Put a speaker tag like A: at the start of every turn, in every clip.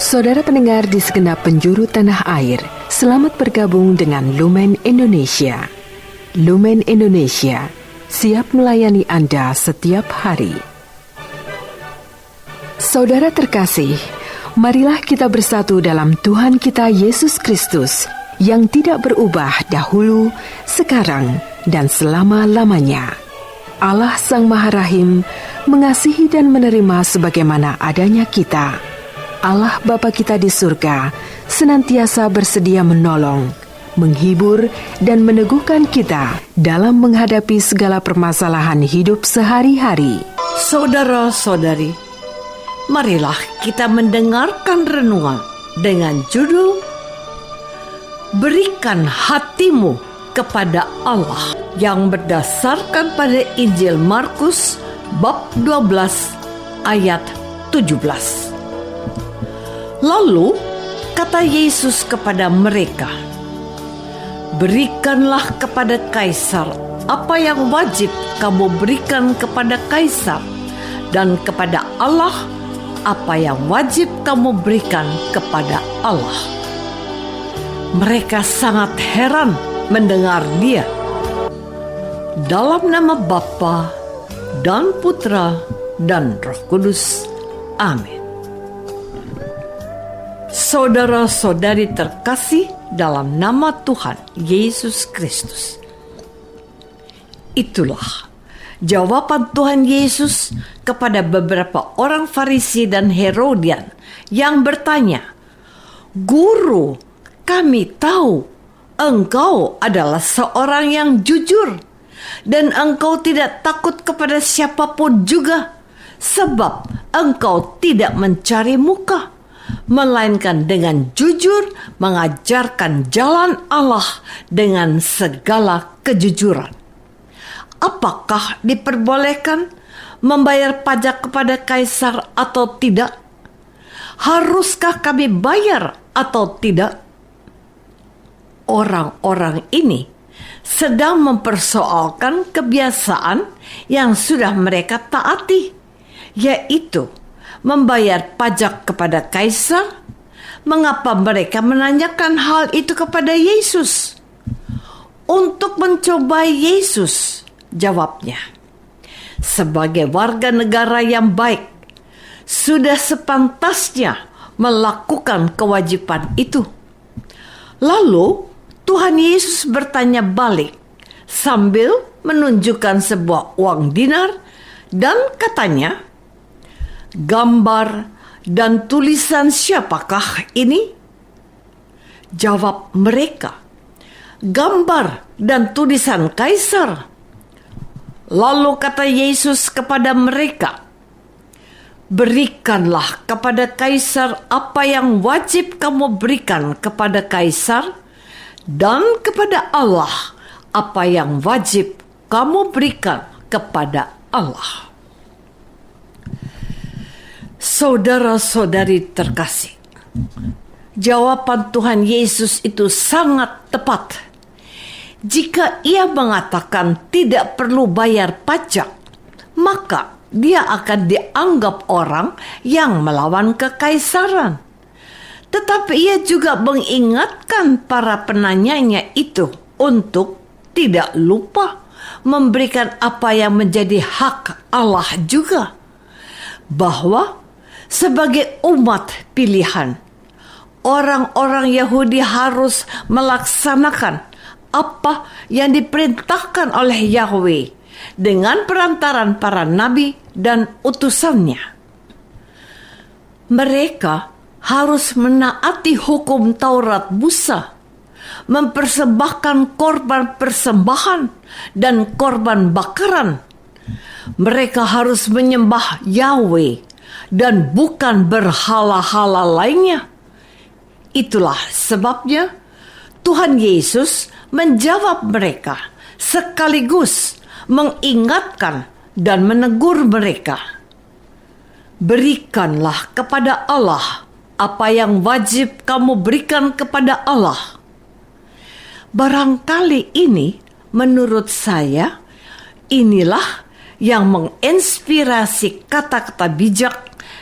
A: Saudara pendengar di segenap penjuru tanah air, selamat bergabung dengan Lumen Indonesia. Lumen Indonesia, siap melayani Anda setiap hari. Saudara terkasih, marilah kita bersatu dalam Tuhan kita Yesus Kristus yang tidak berubah dahulu, sekarang, dan selama-lamanya. Allah Sang Maha Rahim mengasihi dan menerima sebagaimana adanya kita. Allah Bapa kita di surga senantiasa bersedia menolong, menghibur, dan meneguhkan kita dalam menghadapi segala permasalahan hidup sehari-hari.
B: Saudara-saudari, marilah kita mendengarkan renungan dengan judul Berikan Hatimu kepada Allah, yang berdasarkan pada Injil Markus bab 12 ayat 17. Lalu kata Yesus kepada mereka, "Berikanlah kepada Kaisar apa yang wajib kamu berikan kepada Kaisar, dan kepada Allah apa yang wajib kamu berikan kepada Allah." Mereka sangat heran mendengar dia. Dalam nama Bapa dan Putra dan Roh Kudus. Amin. Saudara-saudari terkasih dalam nama Tuhan Yesus Kristus. Itulah jawaban Tuhan Yesus kepada beberapa orang Farisi dan Herodian yang bertanya, "Guru, kami tahu Engkau adalah seorang yang jujur, dan Engkau tidak takut kepada siapapun juga, sebab Engkau tidak mencari muka, melainkan dengan jujur mengajarkan jalan Allah dengan segala kejujuran. Apakah diperbolehkan membayar pajak kepada Kaisar atau tidak? Haruskah kami bayar atau tidak?" Orang-orang ini sedang mempersoalkan kebiasaan yang sudah mereka taati, yaitu membayar pajak kepada Kaisar. Mengapa mereka menanyakan hal itu kepada Yesus? Untuk mencobai Yesus, jawabnya. Sebagai warga negara yang baik, sudah sepantasnya melakukan kewajiban itu. Lalu Tuhan Yesus bertanya balik sambil menunjukkan sebuah uang dinar dan katanya, "Gambar dan tulisan siapakah ini?" Jawab mereka, "Gambar dan tulisan Kaisar." Lalu kata Yesus kepada mereka, "Berikanlah kepada Kaisar apa yang wajib kamu berikan kepada Kaisar, dan kepada Allah apa yang wajib kamu berikan kepada Allah." Saudara-saudari terkasih, jawaban Tuhan Yesus itu sangat tepat. Jika ia mengatakan tidak perlu bayar pajak, maka dia akan dianggap orang yang melawan kekaisaran. Tetapi ia juga mengingatkan para penanyanya itu untuk tidak lupa memberikan apa yang menjadi hak Allah juga, bahwa sebagai umat pilihan, orang-orang Yahudi harus melaksanakan apa yang diperintahkan oleh Yahweh dengan perantaran para nabi dan utusannya. Mereka harus menaati hukum Taurat Musa, mempersembahkan korban persembahan dan korban bakaran. Mereka harus menyembah Yahweh dan bukan berhala-hala lainnya. Itulah sebabnya Tuhan Yesus menjawab mereka sekaligus mengingatkan dan menegur mereka. Berikanlah kepada Allah apa yang wajib kamu berikan kepada Allah. Barangkali ini, menurut saya, inilah yang menginspirasi kata-kata bijak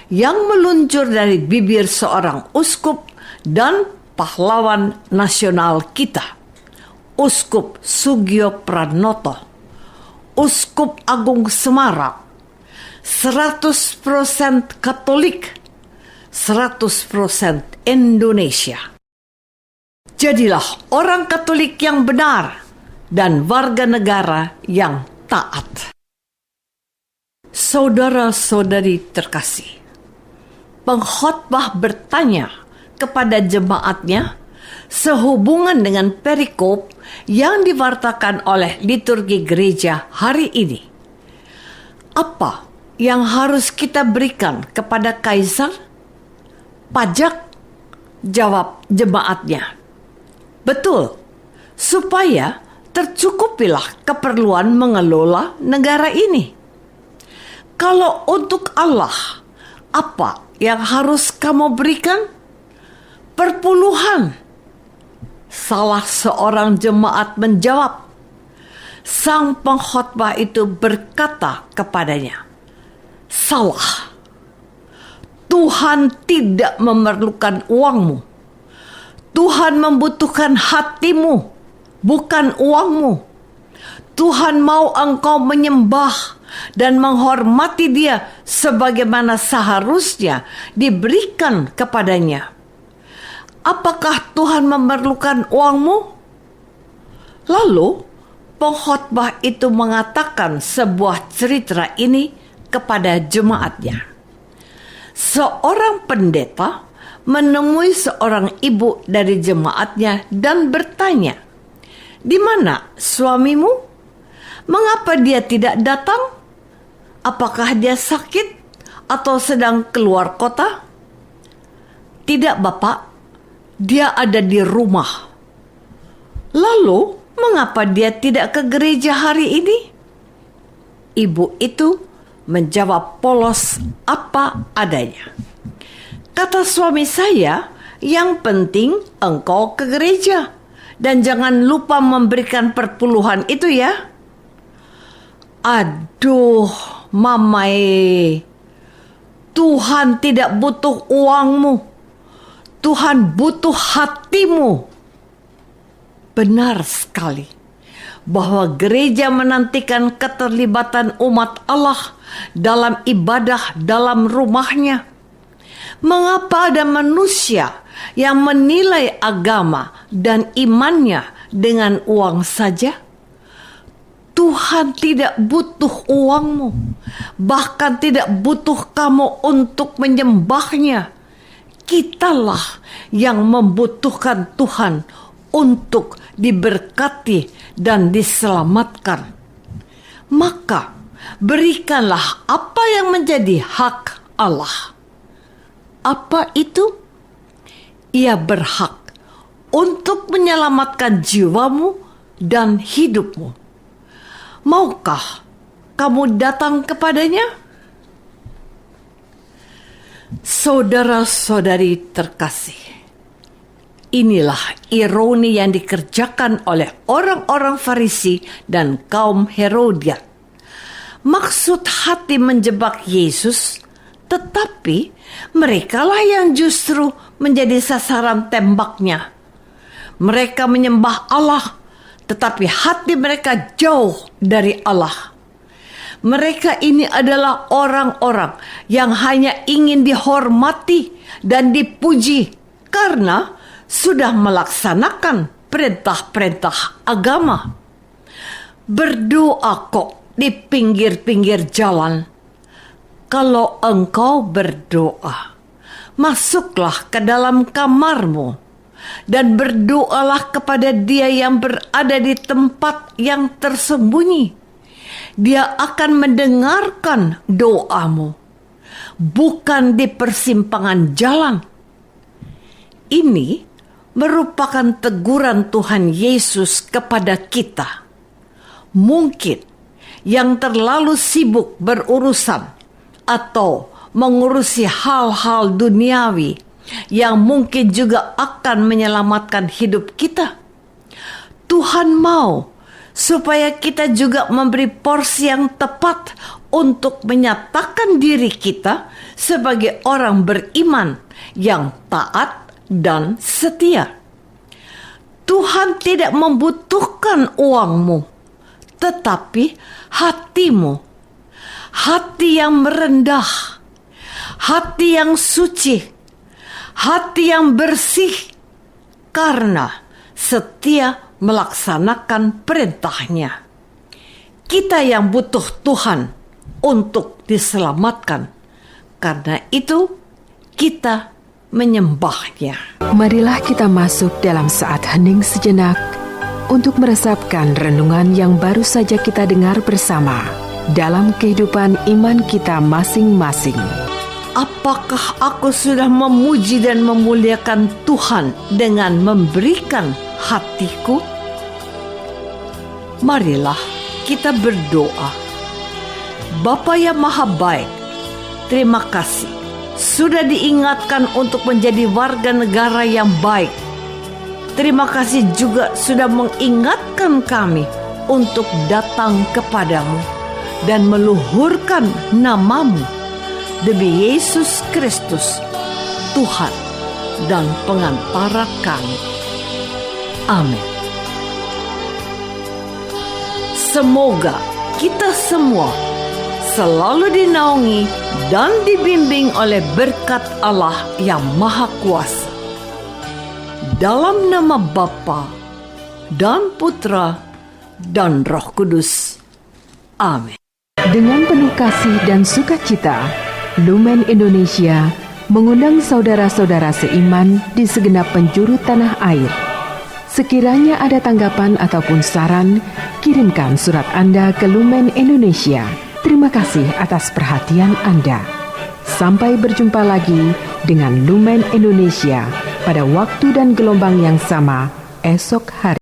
B: yang meluncur dari bibir seorang uskup dan pahlawan nasional kita, Uskup Sugio Pranoto, Uskup Agung Semarang, 100% Katolik, 100% Indonesia. Jadilah orang Katolik yang benar dan warga negara yang taat. Saudara-saudari terkasih, pengkhotbah bertanya kepada jemaatnya sehubungan dengan perikop yang diwartakan oleh liturgi gereja hari ini. Apa yang harus kita berikan kepada kaisar? Pajak? Jawab jemaatnya. Betul, supaya tercukupilah keperluan mengelola negara ini. Kalau untuk Allah, apa yang harus kamu berikan? Perpuluhan. Salah seorang jemaat menjawab. Sang pengkhotbah itu berkata kepadanya, salah. Tuhan tidak memerlukan uangmu. Tuhan membutuhkan hatimu, bukan uangmu. Tuhan mau engkau menyembah dan menghormati Dia sebagaimana seharusnya diberikan kepadanya. Apakah Tuhan memerlukan uangmu? Lalu pengkhotbah itu mengatakan sebuah cerita ini kepada jemaatnya. Seorang pendeta menemui seorang ibu dari jemaatnya dan bertanya, "Di mana suamimu? Mengapa dia tidak datang? Apakah dia sakit atau sedang keluar kota?" "Tidak, Bapak, dia ada di rumah." "Lalu, mengapa dia tidak ke gereja hari ini?" Ibu itu menjawab polos apa adanya. "Kata suami saya, yang penting engkau ke gereja dan jangan lupa memberikan perpuluhan itu ya." "Aduh, Mamai, Tuhan tidak butuh uangmu. Tuhan butuh hatimu." Benar sekali bahwa gereja menantikan keterlibatan umat Allah dalam ibadah dalam rumahnya. Mengapa ada manusia yang menilai agama dan imannya dengan uang saja? Tuhan tidak butuh uangmu, bahkan tidak butuh kamu untuk menyembahnya. Kitalah yang membutuhkan Tuhan untuk diberkati dan diselamatkan. Maka berikanlah apa yang menjadi hak Allah. Apa itu? Ia berhak untuk menyelamatkan jiwamu dan hidupmu. Maukah kamu datang kepadanya? Saudara-saudari terkasih, inilah ironi yang dikerjakan oleh orang-orang Farisi dan kaum Herodian. Maksud hati menjebak Yesus, tetapi merekalah yang justru menjadi sasaran tembaknya. Mereka menyembah Allah, tetapi hati mereka jauh dari Allah. Mereka ini adalah orang-orang yang hanya ingin dihormati dan dipuji karena sudah melaksanakan perintah-perintah agama. Berdoa kok di pinggir-pinggir jalan. Kalau engkau berdoa, masuklah ke dalam kamarmu dan berdoalah kepada Dia yang berada di tempat yang tersembunyi. Dia akan mendengarkan doamu, bukan di persimpangan jalan. Ini merupakan teguran Tuhan Yesus kepada kita. Mungkin yang terlalu sibuk berurusan atau mengurusi hal-hal duniawi yang mungkin juga akan menyelamatkan hidup kita. Tuhan mau supaya kita juga memberi porsi yang tepat untuk menyatakan diri kita sebagai orang beriman yang taat dan setia. Tuhan tidak membutuhkan uangmu, tetapi hatimu. Hati yang merendah, hati yang suci, hati yang bersih, karena setia melaksanakan perintahnya. Kita yang butuh Tuhan untuk diselamatkan, karena itu kita menyembahnya.
A: Marilah kita masuk dalam saat hening sejenak untuk meresapkan renungan yang baru saja kita dengar bersama dalam kehidupan iman kita masing-masing.
B: Apakah aku sudah memuji dan memuliakan Tuhan dengan memberikan hatiku? Marilah kita berdoa. Bapa yang Maha Baik, terima kasih sudah diingatkan untuk menjadi warga negara yang baik. Terima kasih juga sudah mengingatkan kami untuk datang kepadamu dan meluhurkan namamu demi Yesus Kristus, Tuhan dan pengantara kami. Amin. Semoga kita semua selalu dinaungi dan dibimbing oleh berkat Allah yang Maha Kuasa. Dalam nama Bapa dan Putra dan Roh Kudus. Amin.
A: Dengan penuh kasih dan sukacita, Lumen Indonesia mengundang saudara-saudara seiman di segenap penjuru tanah air. Sekiranya ada tanggapan ataupun saran, kirimkan surat Anda ke Lumen Indonesia. Terima kasih atas perhatian Anda. Sampai berjumpa lagi dengan Lumen Indonesia pada waktu dan gelombang yang sama esok hari.